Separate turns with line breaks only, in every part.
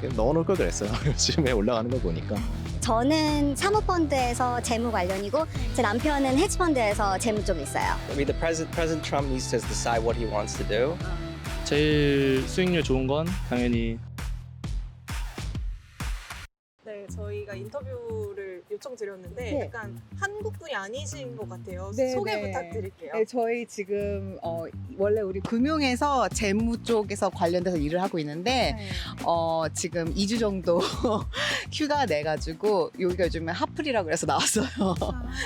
넣어놓을 걸 그랬어요. 요즘에 올라가는 거 보니까.
저는 사모펀드에서 재무 관련이고 제 남편은 헤지펀드에서 재무 쪽에 있어요.
I mean, President Trump needs to decide what he wants to do.
제일 수익률 좋은 건 당연히
네, 저희가 인터뷰를 요청드렸는데
네.
약간 한국 분이 아니신 것 같아요.
네,
소개
네.
부탁드릴게요.
네, 저희 지금 원래 우리 금융에서 재무 쪽에서 관련돼서 일을 하고 있는데
네.
지금 2주 정도 휴가 내가지고 여기가 요즘에 하플이라고 해서 나왔어요.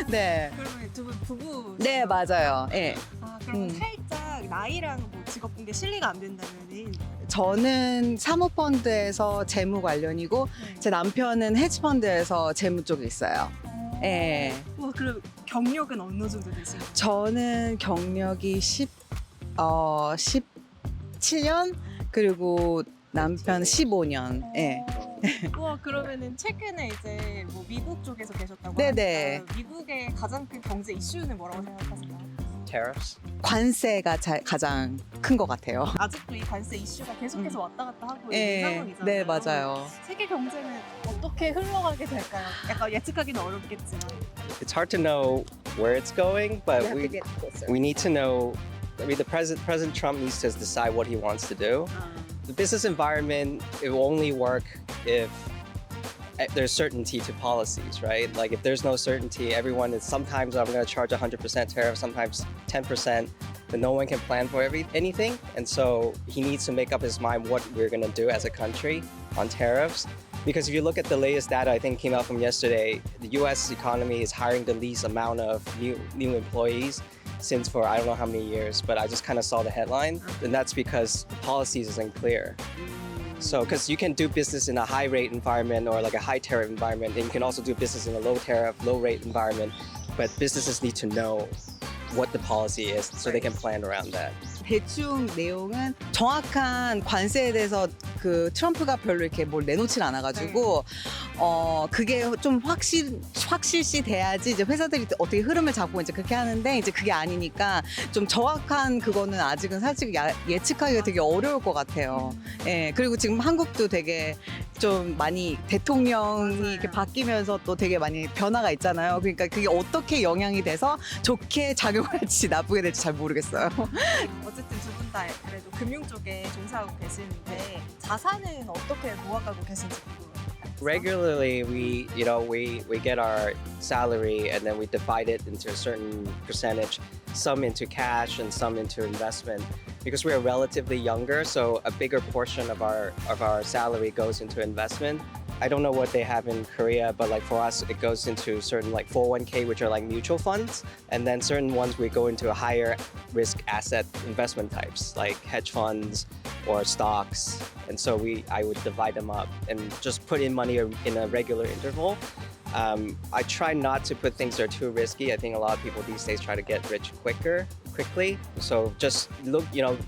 네.
그러면 두 분 부부?
네, 맞아요. 네.
그러면
음.
살짝 나이랑 뭐 직업 공개 실례가 안 된다면은
저는 사모펀드에서 재무 관련이고 제 남편은 헤지펀드에서 재무 쪽에 있어요. 네.
와, 그럼 경력은 어느 정도 되시나요?
저는 경력이 17년 그리고 남편 15년. 예.
와, 그러면은 최근에 이제 뭐 미국 쪽에서 계셨다고
네네.
하니까 미국의 가장 큰 경제 이슈는 뭐라고 생각하세요?
Tariffs.
관세가 가장 큰 것 같아요.
아직도 이 관세 이슈가 계속해서 왔다 갔다 하고 있는
예.
상황이잖아요.
네, 맞아요.
세계 경제는 어떻게 흘러가게 될까요? 약간 예측하기는 어렵겠지만.
It's hard to know where it's going, but we need to know. I mean, President Trump needs to decide what he wants to do. The business environment, it will only work if there's certainty to policies, right? Like if there's no certainty, everyone is sometimes I'm going to charge 100% tariff, sometimes 10%, but no one can plan for anything. And so he needs to make up his mind what we're going to do as a country on tariffs. Because if you look at the latest data, I think came out from yesterday, the US economy is hiring the least amount of new employees since for I don't know how many years, but I just kind of saw the headline, and that's because the policies isn't clear. So, because you can do business in a high rate environment or like a high tariff environment, and you can also do business in a low tariff, low rate environment, but businesses need to know what the policy is so they can plan around that.
대충 내용은 정확한 관세에 대해서 그 트럼프가 별로 이렇게 뭘 내놓질 않아가지고 그게 좀 확실시 돼야지 이제 회사들이 어떻게 흐름을 잡고 이제 그렇게 하는데 이제 그게 아니니까 좀 정확한 그거는 아직은 사실 예측하기가 되게 어려울 것 같아요. 예. 그리고 지금 한국도 되게 좀 많이 대통령이 이렇게 바뀌면서 또 되게 많이 변화가 있잖아요. 그러니까 그게 어떻게 영향이 돼서 좋게 작용할지 나쁘게 될지 잘 모르겠어요.
어쨌든 두 분 다 그래도 금융 쪽에 종사하고 계시는데 자산은 어떻게 모아가고 계신지 궁금해요.
Regularly, we get our salary and then we divide it into a certain percentage, some into cash and some into investment. Because we are relatively younger, so a bigger portion of our salary goes into investment. I don't know what they have in Korea, but like for us, it goes into certain like 401k, which are like mutual funds, and then certain ones we go into a higher risk asset investment types, like hedge funds or stocks. And so I would divide them up and just put in money in a regular interval. I try not to put things that are too risky. I think a lot of people these days try to get rich quickly. So just look,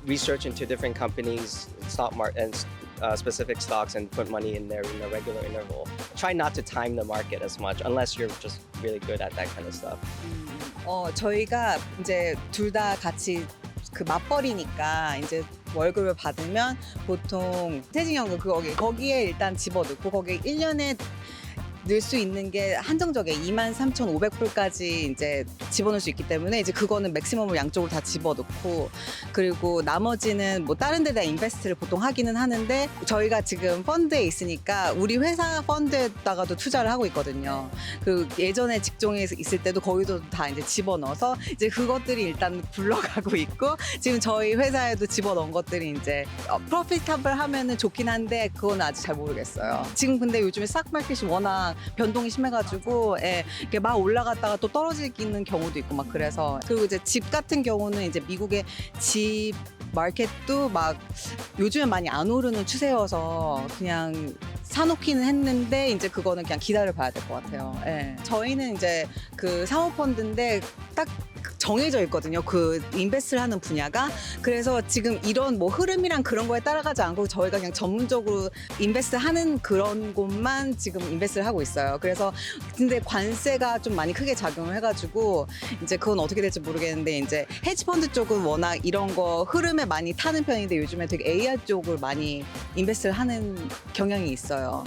research into different companies, stock market, and specific stocks, and put money in there in a regular interval. Try not to time the market as much, unless you're just really good at that kind of stuff.
저희가 이제 둘 다 같이 그 맞벌이니까 이제 월급을 받으면 보통 퇴직연금 거기에 일단 집어넣고 거기에 1년에 넣을 수 있는 게 한정적이에요. 23,500불까지 이제 집어넣을 수 있기 때문에 이제 그거는 맥시멈을 양쪽으로 다 집어넣고 그리고 나머지는 뭐 다른 데다 인베스트를 보통 하기는 하는데 저희가 지금 펀드에 있으니까 우리 회사 펀드에다가도 투자를 하고 있거든요. 그 예전에 직종에 있을 때도 거기도 다 이제 집어넣어서 이제 그것들이 일단 굴러가고 있고 지금 저희 회사에도 집어넣은 것들이 이제 프로피터블 하면은 좋긴 한데 그건 아직 잘 모르겠어요. 지금 근데 요즘에 스탁마켓이 워낙 변동이 심해가지고 이렇게 막 올라갔다가 또 떨어지는 경우도 있고 막 그래서 그리고 이제 집 같은 경우는 이제 미국의 집 마켓도 막 요즘에 많이 안 오르는 추세여서 그냥 사놓기는 했는데 이제 그거는 그냥 기다려 봐야 될 것 같아요. 저희는 이제 그 사모펀드인데 딱 정해져 있거든요. 그 인베스트를 하는 분야가. 그래서 지금 이런 뭐 흐름이랑 그런 거에 따라가지 않고 저희가 그냥 전문적으로 인베스트 하는 그런 곳만 지금 인베스트를 하고 있어요. 그래서 근데 관세가 좀 많이 크게 작용을 해가지고 이제 그건 어떻게 될지 모르겠는데 이제 헤지펀드 쪽은 워낙 이런 거 흐름에 많이 타는 편인데 요즘에 되게 AI 쪽을 많이 인베스트를 하는 경향이 있어요.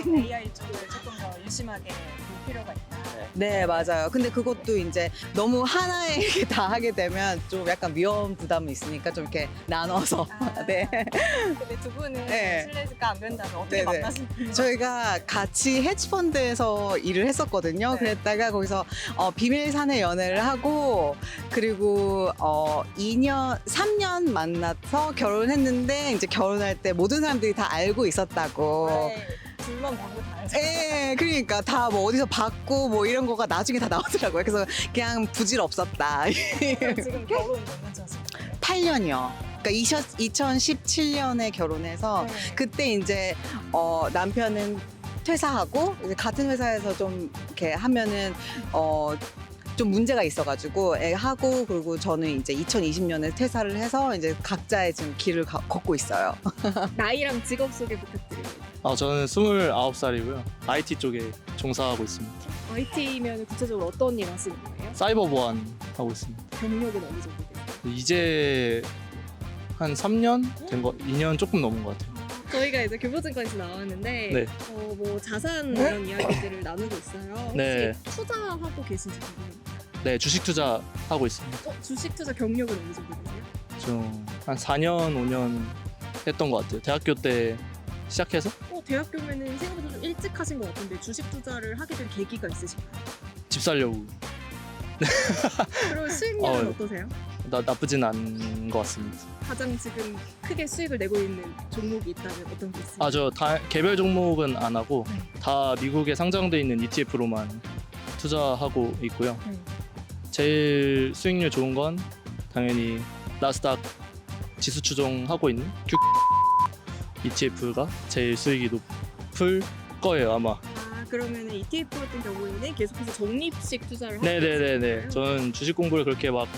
AI 쪽을 조금 더 유심하게 볼 필요가 있다.
네, 맞아요. 근데 그것도 이제 너무 하나에 다 하게 되면 좀 약간 위험 부담이 있으니까 좀 이렇게 나눠서. 네.
근데 두 분은
네.
실례가 안 된다면 어떻게
네네.
만나신 거예요?
저희가 같이 헤지펀드에서 일을 했었거든요.
네.
그랬다가 거기서 비밀 사내 연애를 하고 그리고 3년 만나서 결혼했는데 이제 결혼할 때 모든 사람들이 다 알고 있었다고.
네. 둘만 보고 다 알죠.
예, 그러니까 다 뭐 어디서 받고 뭐 이런 거가 나중에 다 나오더라고요. 그래서 그냥 부질없었다.
지금 결혼 몇 년 차세요?
8년이요. 그러니까 2017년에 결혼해서
네.
그때 이제 남편은 퇴사하고 이제 같은 회사에서 좀 이렇게 하면은 좀 문제가 있어가지고 하고 그리고 저는 이제 2020년에 퇴사를 해서 이제 각자의 지금 길을 걷고 있어요.
나이랑 직업 소개 부탁드립니다.
저는 29살이고요. IT 쪽에 종사하고 있습니다.
IT면 구체적으로 어떤 일 하시는 거예요?
사이버 보안 하고 있습니다.
경력은 어느 정도 되세요?
이제 한 3년 된 거, 2년 조금 넘은 것 같아요.
저희가 이제 교보증권에서 나왔는데
네.
뭐 자산 이런 이야기들을 나누고 있어요. 혹시
네.
투자하고 계신지 궁금해요.
네, 주식 투자 하고 있습니다.
주식 투자 경력은 어느 정도 되세요?
좀 한 4년, 5년 했던 것 같아요. 대학교 때 시작해서
대학교면은 생각보다 좀 일찍 하신 것 같은데 주식 투자를 하게 된 계기가 있으신가요?
집 살려고.
그럼 수익률은
어.
어떠세요?
나쁘진 않은 것 같습니다.
가장 지금 크게 수익을 내고 있는 종목이 있다면 어떤 게 있어요?
저 개별 종목은 안 하고 다 미국에 상장돼 있는 ETF로만 투자하고 있고요.
네.
제일 수익률 좋은 건 당연히 나스닥 지수 추종하고 있는 Q ETF가 제일 수익이 높을 거예요, 아마.
그러면 ETF 같은 경우에는 계속해서 적립식 투자를 하고
네네네네.
계시나요?
저는 주식 공부를 그렇게 막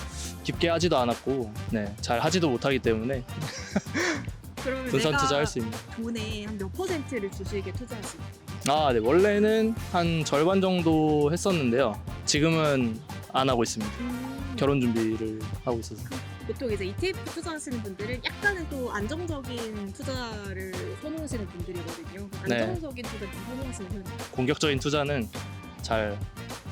깊게 하지도 않았고, 잘 하지도 못하기 때문에
그러면
분산
내가
투자할 수 있는.
돈의 한 몇 퍼센트를 주식에 투자하시나요?
네. 원래는 한 절반 정도 했었는데요. 지금은 안 하고 있습니다. 결혼 준비를 하고 있어서.
보통 이제 ETF 투자하시는 분들은 약간은 또 안정적인 투자를 선호하시는 분들이거든요.
네.
안정적인 투자를 좀 선호하시는 편이에요.
공격적인 투자는 잘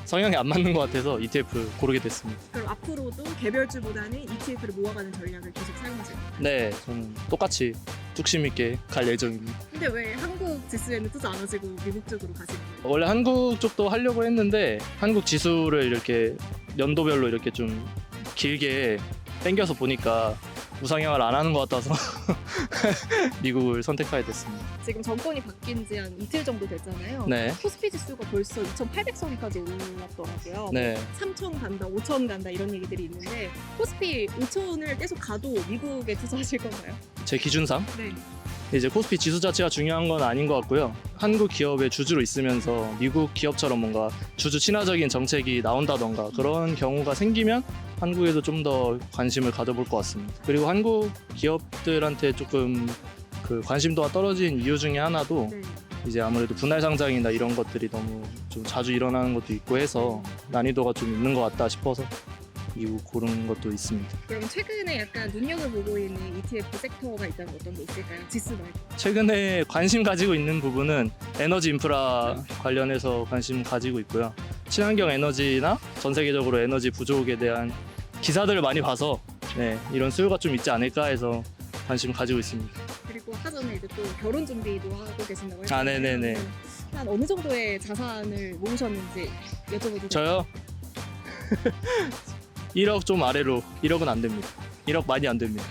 성향이 안 맞는 것 같아서 ETF 고르게 됐습니다.
그럼 앞으로도 개별주보다는 ETF를 모아가는 전략을 계속 사용하실 거예요.
네, 저는 똑같이 뚝심 있게 갈 예정입니다.
근데 왜 한국 지수에는 투자 안 하시고 미국 쪽으로 가시는 거예요?
원래 한국 쪽도 하려고 했는데 한국 지수를 이렇게 연도별로 이렇게 좀 길게 땡겨서 보니까 우상향을 안 하는 것 같아서 미국을 선택하게 됐습니다.
지금 정권이 바뀐 지 한 이틀 정도 됐잖아요.
네.
코스피 지수가 벌써 2,800선까지 올랐더라고요.
네.
3,000 간다, 5,000 간다 이런 얘기들이 있는데 코스피 5,000을 계속 가도 미국에 투자하실 건가요?
제 기준상
네.
이제 코스피 지수 자체가 중요한 건 아닌 것 같고요. 한국 기업의 주주로 있으면서 미국 기업처럼 뭔가 주주 친화적인 정책이 나온다던가 그런 경우가 생기면 한국에도 좀 더 관심을 가져볼 것 같습니다. 그리고 한국 기업들한테 조금 그 관심도가 떨어진 이유 중에 하나도
네.
이제 아무래도 분할 상장이나 이런 것들이 너무 좀 자주 일어나는 것도 있고 해서 난이도가 좀 있는 것 같다 싶어서 미국 고른 것도 있습니다.
그럼 최근에 약간 눈여겨보고 있는 ETF 섹터가 있다면 어떤 게 있을까요? 지수 말고.
최근에 관심 가지고 있는 부분은 에너지 인프라 관련해서 관심 가지고 있고요. 친환경 에너지나 전 세계적으로 에너지 부족에 대한 기사들을 많이 봐서 이런 수요가 좀 있지 않을까 해서 관심 가지고 있습니다.
그리고 아까 전에 이제 또 결혼 준비도 하고 계신다고 했잖아요.
네네네.
한 어느 정도의 자산을 모으셨는지 여쭤봐도 돼요?
저요? 1억 좀 아래로 1억은 안 됩니다. 1억 많이 안 됩니다.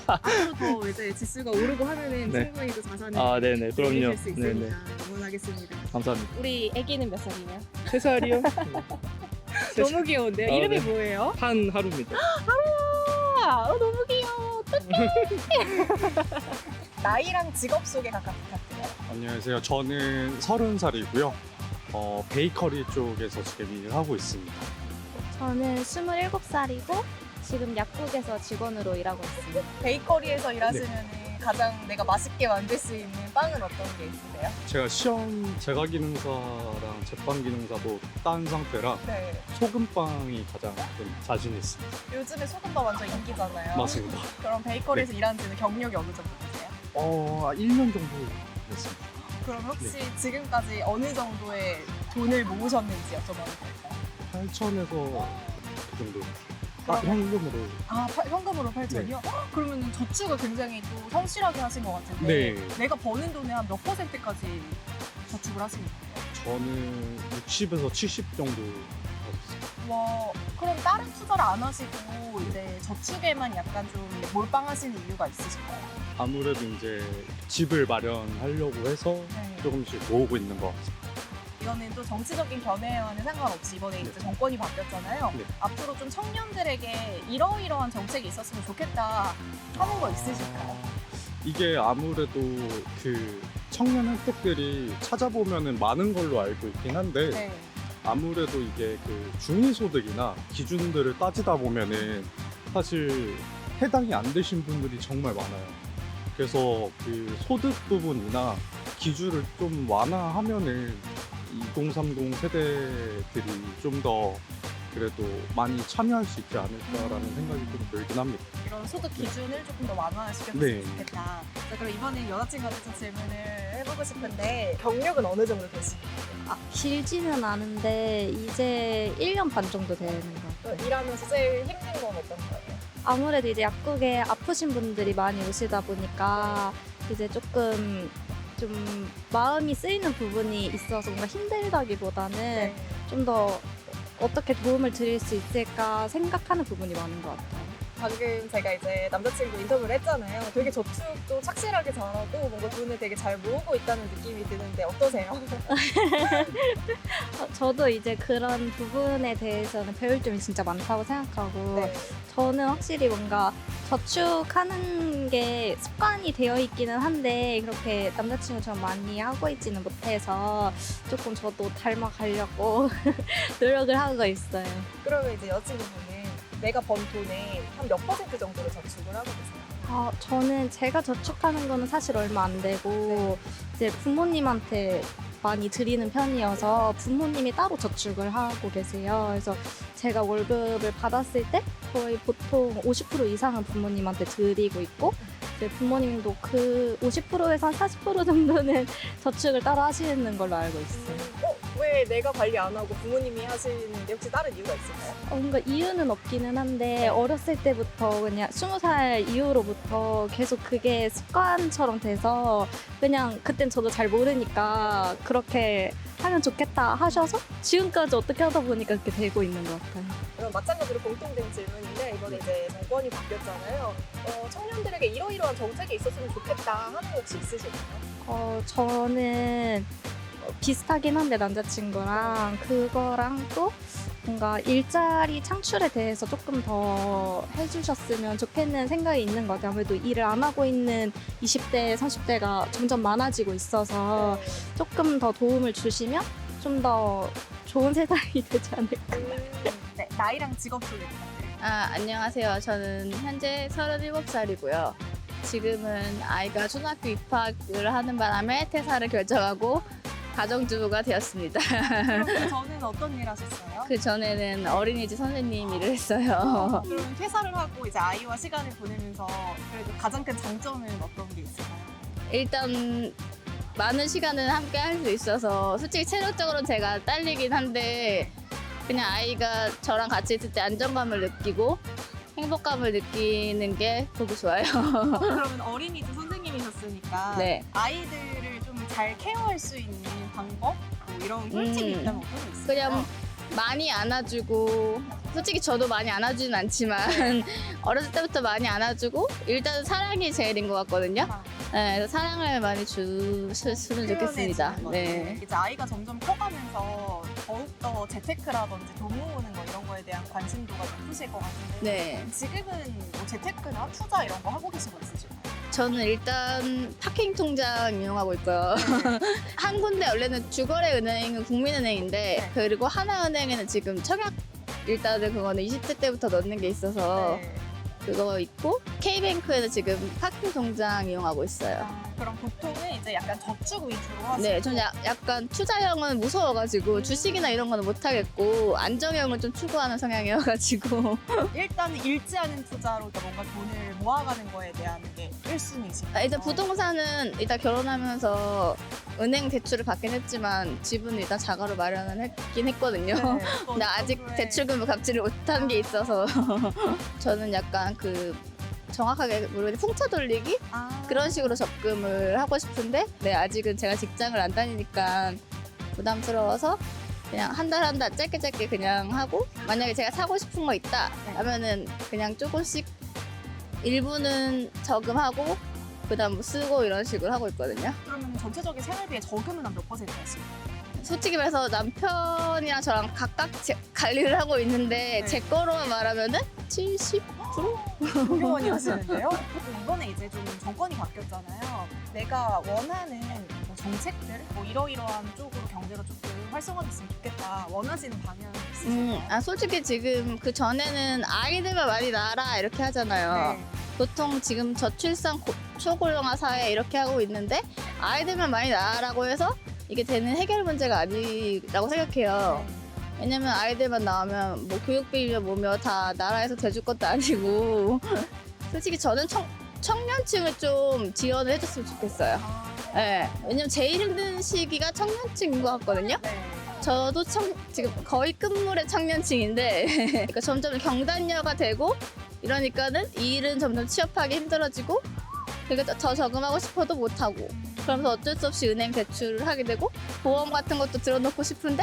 앞으로 더 이제 지수가 오르고 하면은
네.
충분히 또 자산을
네네. 그럼요.
늘릴 수 있으니까
네네.
응원하겠습니다.
감사합니다.
우리 아기는 몇 살이에요?
3살이요?
너무 귀여운데요?
아,
이름이
네.
뭐예요?
한하루입니다.
너무 귀여워.
나이랑 직업 소개 각각 부탁드려요.
안녕하세요. 저는 30살이고요. 베이커리 쪽에서 지금 일을 하고 있습니다. 저는 27살이고 지금 약국에서 직원으로 일하고 있습니다.
베이커리에서 일하시면 가장 내가 맛있게 만들 수 있는 빵은 어떤 게 있으세요?
제가 시험 제과 기능사랑 제빵 기능사도 딴 상태라
네.
소금빵이 가장 좀 자신 있습니다.
요즘에 소금빵 완전 인기잖아요.
맞습니다.
그럼 베이커리에서 일한 지는 경력이 어느 정도 되세요?
1년 정도 됐습니다.
그럼 혹시 지금까지 어느 정도의 돈을 모으셨는지 여쭤봐도 될까요?
8천에서 그 정도.
그러면-
현금으로.
현금으로 8천이요? 그러면 저축을 굉장히 또 성실하게 하신 것 같은데
네.
내가 버는 돈의 한 몇 %까지 저축을 하시는 거예요?
저는 60에서 70 정도 받았어요.
와, 그럼 다른 투자를 안 하시고 이제 저축에만 약간 좀 몰빵하시는 이유가 있으실까요?
아무래도 이제 집을 마련하려고 해서
네.
조금씩 모으고 있는 것 같습니다.
이거는 또 정치적인 견해와는 상관없이 이번에 이제 정권이 바뀌었잖아요.
네.
앞으로 좀 청년들에게 이러이러한 정책이 있었으면 좋겠다 하는 거 있으실까요?
이게 아무래도 그 청년 혜택들이 찾아보면은 많은 걸로 알고 있긴 한데
네.
아무래도 이게 그 중위소득이나 기준들을 따지다 보면은 사실 해당이 안 되신 분들이 정말 많아요. 그래서 그 소득 부분이나 기준을 좀 완화하면은 2030 세대들이 좀 더 그래도 많이 참여할 수 있지 않을까라는 생각이 좀 들긴 합니다.
이런 소득 기준을 조금 더 완화시켰으면
네.
좋겠다. 자, 그럼 이번에 여자친구한테 좀 질문을 해보고 싶은데 경력은 어느 정도 되시나요?
길지는 않은데 이제 1년 반 정도 되는 것 같아요.
일하면서 제일 힘든 건 어떤 거예요?
아무래도 이제 약국에 아프신 분들이 많이 오시다 보니까 이제 조금 좀 마음이 쓰이는 부분이 있어서 뭔가 힘들다기보다는
네.
좀 더 어떻게 도움을 드릴 수 있을까 생각하는 부분이 많은 것 같아요.
방금 제가 이제 남자친구 인터뷰를 했잖아요. 되게 저축도 착실하게 잘하고 뭔가 돈을 되게 잘 모으고 있다는 느낌이 드는데 어떠세요?
저도 이제 그런 부분에 대해서는 배울 점이 진짜 많다고 생각하고
네.
저는 확실히 뭔가 저축하는 게 습관이 되어 있기는 한데 그렇게 남자친구처럼 많이 하고 있지는 못해서 조금 저도 닮아가려고 노력을 하고 있어요.
그러면 이제 여자친구분은 내가 번 돈의 한 몇 % 정도를 저축을 하고 계세요?
저는 제가 저축하는 거는 사실 얼마 안 되고 이제 부모님한테 많이 드리는 편이어서 부모님이 따로 저축을 하고 계세요. 그래서 제가 월급을 받았을 때 거의 보통 50% 이상은 부모님한테 드리고 있고 이제 부모님도 그 50%에서 한 40% 정도는 저축을 따로 하시는 걸로 알고 있어요.
왜 내가 관리 안 하고 부모님이 하시는데 혹시 다른 이유가 있을까요?
뭔가 이유는 없기는 한데 어렸을 때부터 그냥 20살 이후로부터 계속 그게 습관처럼 돼서 그냥 그땐 저도 잘 모르니까 그렇게 하면 좋겠다 하셔서 지금까지 어떻게 하다 보니까 그렇게 되고 있는 것 같아요.
그럼 마찬가지로 공통된 질문인데 이번에 이제 정권이 바뀌었잖아요. 청년들에게 이러이러한 정책이 있었으면 좋겠다 하는 거 혹시 있으실까요?
저는 비슷하긴 한데 남자친구랑 그거랑 또 뭔가 일자리 창출에 대해서 조금 더 해주셨으면 좋겠는 생각이 있는 것 같아요. 아무래도 일을 안 하고 있는 20대, 30대가 점점 많아지고 있어서 조금 더 도움을 주시면 좀 더 좋은 세상이 되지 않을까.
네, 나이랑 직업 소개 부탁드립니다.
안녕하세요. 저는 현재 37살이고요. 지금은 아이가 초등학교 입학을 하는 바람에 퇴사를 결정하고 가정주부가 되었습니다.
그럼 그 전에는 어떤 일 하셨어요?
그 전에는 어린이집 선생님 일을 했어요.
그러면 퇴사를 하고 이제 아이와 시간을 보내면서 그래도 가장 큰 장점은 어떤 게 있을까요?
일단 많은 시간을 함께 할 수 있어서 솔직히 체력적으로는 제가 딸리긴 한데 그냥 아이가 저랑 같이 있을 때 안정감을 느끼고 행복감을 느끼는 게 보기 좋아요.
그러면 어린이집 선생님이셨으니까
네.
아이들을 좀 잘 케어할 수 있는 방법? 뭐 이런 꿀팁이 있다면 어떤 게 있을까요?
그냥 많이 안아주고 솔직히 저도 많이 안아주진 않지만 어렸을 때부터 많이 안아주고 일단 사랑이 제일인 것 같거든요. 네, 그래서 사랑을 많이 주셨으면 좋겠습니다.
표현해주는
네.
거죠. 이제 아이가 점점 커가면서 더욱더 재테크라든지 돈 모으는 거 이런 거에 대한 관심도가 높으실 것 같은데
네.
지금은 뭐 재테크나 투자 이런 거 하고 계신 거 있으실까요?
저는 일단 파킹 통장 이용하고 있고요. 한 군데 원래는 주거래 은행은 국민은행인데 그리고 하나은행에는 지금 청약 일단은 그거는 20대 때부터 넣는 게 있어서
네.
그거 있고 K뱅크에는 지금 파킹 통장 이용하고 있어요.
그럼 보통은 이제 약간 저축 위주로 하시고
네, 저는 약간 투자형은 무서워가지고 주식이나 이런 거는 못 하겠고 안정형을 좀 추구하는 성향이어가지고
일단은 잃지 않은 투자로 뭔가 돈을 모아가는 거에 대한 게 1순위시죠.
일단 부동산은 일단 결혼하면서 은행 대출을 받긴 했지만 집은 일단 자가로 마련을 했긴 했거든요.
네.
근데 아직 대출금을 갚지를 못한 게 있어서 저는 약간 그 정확하게 모르겠는데 풍차 돌리기 그런 식으로 적금을 하고 싶은데 네 아직은 제가 직장을 안 다니니까 부담스러워서 그냥 한 달 한 달 짧게 그냥 하고 만약에 제가 사고 싶은 거 있다 하면은 그냥 조금씩 일부는 저금하고 그다음 뭐 쓰고 이런 식으로 하고 있거든요.
그러면 전체적인 생활비의 저금은 한 몇 퍼센트 하시나요?
솔직히 말해서 남편이랑 저랑 각각 관리를 하고 있는데
네.
제 거로만 말하면은 70%?
되게 많이 하시는데요? 이번에 이제 좀 정권이 바뀌었잖아요. 내가 원하는 뭐 정책들, 뭐 이러이러한 쪽으로 경제가 조금 활성화됐으면 좋겠다. 원하시는 방향이 있으실까요?
솔직히 지금 그 전에는 아이들만 많이 낳아라 이렇게 하잖아요.
네.
보통 지금 저출산 초고령화 사회 이렇게 하고 있는데 아이들만 많이 낳으라고 해서 이게 되는 해결 문제가 아니라고 생각해요. 왜냐면 아이들만 낳으면 뭐 교육비며 뭐며 다 나라에서 대줄 것도 아니고 솔직히 저는 청년층을 좀 지원을 해줬으면 좋겠어요. 네. 왜냐면 제일 힘든 시기가 청년층인 것 같거든요.
네.
저도 지금 거의 끝물의 청년층인데 그러니까 점점 경단녀가 되고 이러니까는 이 일은 점점 취업하기 힘들어지고 그러니까 더 저금하고 싶어도 못하고 그러면서 어쩔 수 없이 은행 대출을 하게 되고 보험 같은 것도 들어놓고 싶은데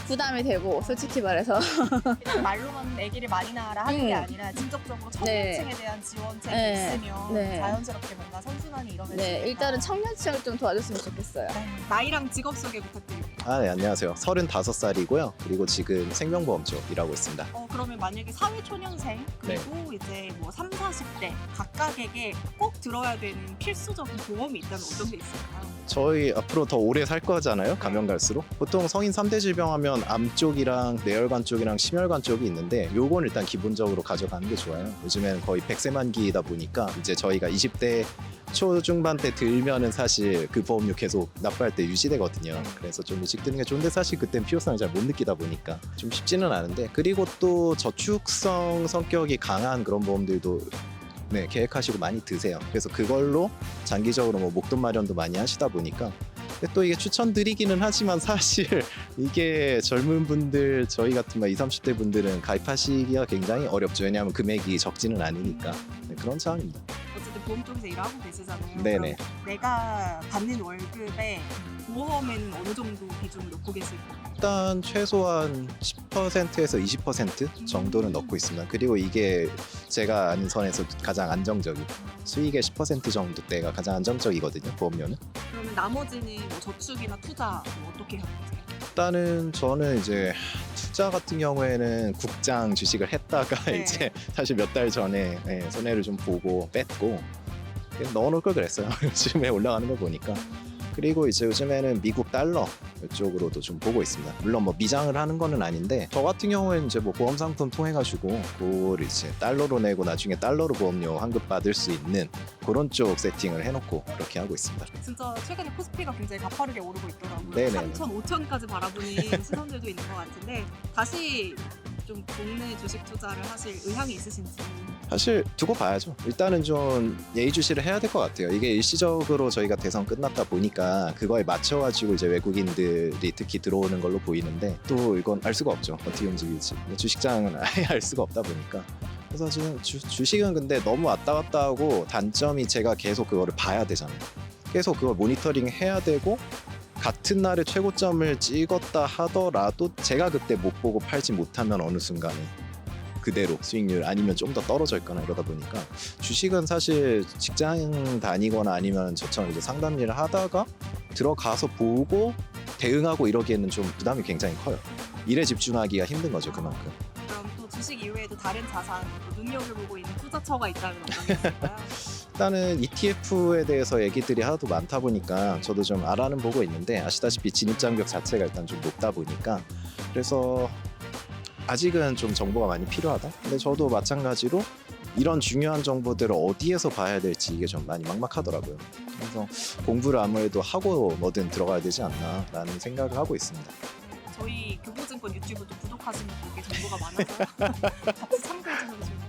부담이 되고 솔직히 말해서
그냥 말로만 아기를 많이 낳아라 하는 게 아니라 직접적으로 청년층에 대한 지원책이
네.
있으면
네.
자연스럽게 뭔가 선순환이 이뤄질 수
네
있다.
일단은 청년층을 좀 도와줬으면 좋겠어요.
네. 나이랑 직업 소개 부탁드립니다.
네, 안녕하세요. 35살이고요. 그리고 지금 생명보험 쪽 일하고 있습니다.
그러면 만약에 사회초년생 그리고 이제 뭐 3, 40대 각각에게 꼭 들어야 되는 필수적인 보험이 있다면 어떤 게 있을까요?
저희 앞으로 더 오래 살 거잖아요. 가면 갈수록. 보통 성인 3대 질병하면 암 쪽이랑 뇌혈관 쪽이랑 심혈관 쪽이 있는데 요건 일단 기본적으로 가져가는 게 좋아요. 요즘엔 거의 100세 만기이다 보니까 이제 저희가 20대 초중반 때 들면은 사실 그 보험료 계속 납부할 때 유지되거든요. 그래서 좀 일찍 드는 게 좋은데 사실 그땐 필요성을 잘 못 느끼다 보니까 좀 쉽지는 않은데 그리고 또 저축성 성격이 강한 그런 보험들도 네, 계획하시고 많이 드세요. 그래서 그걸로 장기적으로 뭐 목돈 마련도 많이 하시다 보니까 근데 또 이게 추천드리기는 하지만 사실 이게 젊은 분들 저희 같은 막 20, 30대 분들은 가입하시기가 굉장히 어렵죠. 왜냐하면 금액이 적지는 않으니까 네, 그런 상황입니다.
어쨌든 보험 쪽에서 일하고 계시잖아요.
네네.
그럼 내가 받는 월급에 보험에는 어느 정도 비중을 넣고 계실까요?
일단 최소한 10%에서 20% 정도는 넣고 있습니다. 그리고 이게 제가 아는 선에서 가장 안정적인 수익의 10% 정도대가 가장 안정적이거든요. 보험료는.
그러면 나머지는 뭐 저축이나 투자 뭐 어떻게 하고 계세요?
일단은 저는 이제 투자 같은 경우에는 국장 주식을 했다가
네.
이제 사실 몇 달 전에 네, 손해를 좀 보고 뺐고 넣어놓을 걸 그랬어요. 요즘에 올라가는 걸 보니까. 그리고 이제 요즘에는 미국 달러 이쪽으로도 좀 보고 있습니다. 물론 뭐 미장을 하는 거는 아닌데 저 같은 경우에는 이제 뭐 보험 상품 통해 가지고 그거를 이제 달러로 내고 나중에 달러로 보험료 환급 받을 수 있는 그런 쪽 세팅을 해놓고 그렇게 하고 있습니다.
진짜 최근에 코스피가 굉장히 가파르게 오르고 있더라고요.
네네.
3,000, 5,000까지 바라보는 시선들도 있는 것 같은데 다시 좀 국내 주식 투자를 하실 의향이 있으신지.
사실 두고 봐야죠. 일단은 좀 예의주시를 해야 될 것 같아요. 이게 일시적으로 저희가 대선 끝났다 보니까 그거에 맞춰가지고 이제 외국인들이 특히 들어오는 걸로 보이는데 또 이건 알 수가 없죠. 어떻게 움직일지. 주식장은 아예 알 수가 없다 보니까. 그래서 지금 주식은 근데 너무 왔다 갔다 하고 단점이 제가 계속 그거를 봐야 되잖아요. 계속 그걸 모니터링 해야 되고 같은 날에 최고점을 찍었다 하더라도 제가 그때 못 보고 팔지 못하면 어느 순간에 그대로 수익률 아니면 좀 더 떨어져 있거나 이러다 보니까 주식은 사실 직장 다니거나 아니면 저처럼 이제 상담 일을 하다가 들어가서 보고 대응하고 이러기에는 좀 부담이 굉장히 커요. 일에 집중하기가 힘든 거죠, 그만큼.
그럼 또 주식 이외에도 다른 자산, 또 눈여겨보고 있는 투자처가 있다면 어떤 게 있을까요?
일단은 ETF에 대해서 얘기들이 하도 많다 보니까 저도 좀 알아는 보고 있는데 아시다시피 진입 장벽 자체가 일단 좀 높다 보니까 그래서 아직은 좀 정보가 많이 필요하다. 근데 저도 마찬가지로 이런 중요한 정보들을 어디에서 봐야 될지 이게 좀 많이 막막하더라고요. 그래서 공부를 아무래도 하고 뭐든 들어가야 되지 않나라는 생각을 하고 있습니다.
저희 교보증권 유튜브도 구독하시면 되게 정보가 많아서 같이 참고해 주셔도 좋을 것 같아요.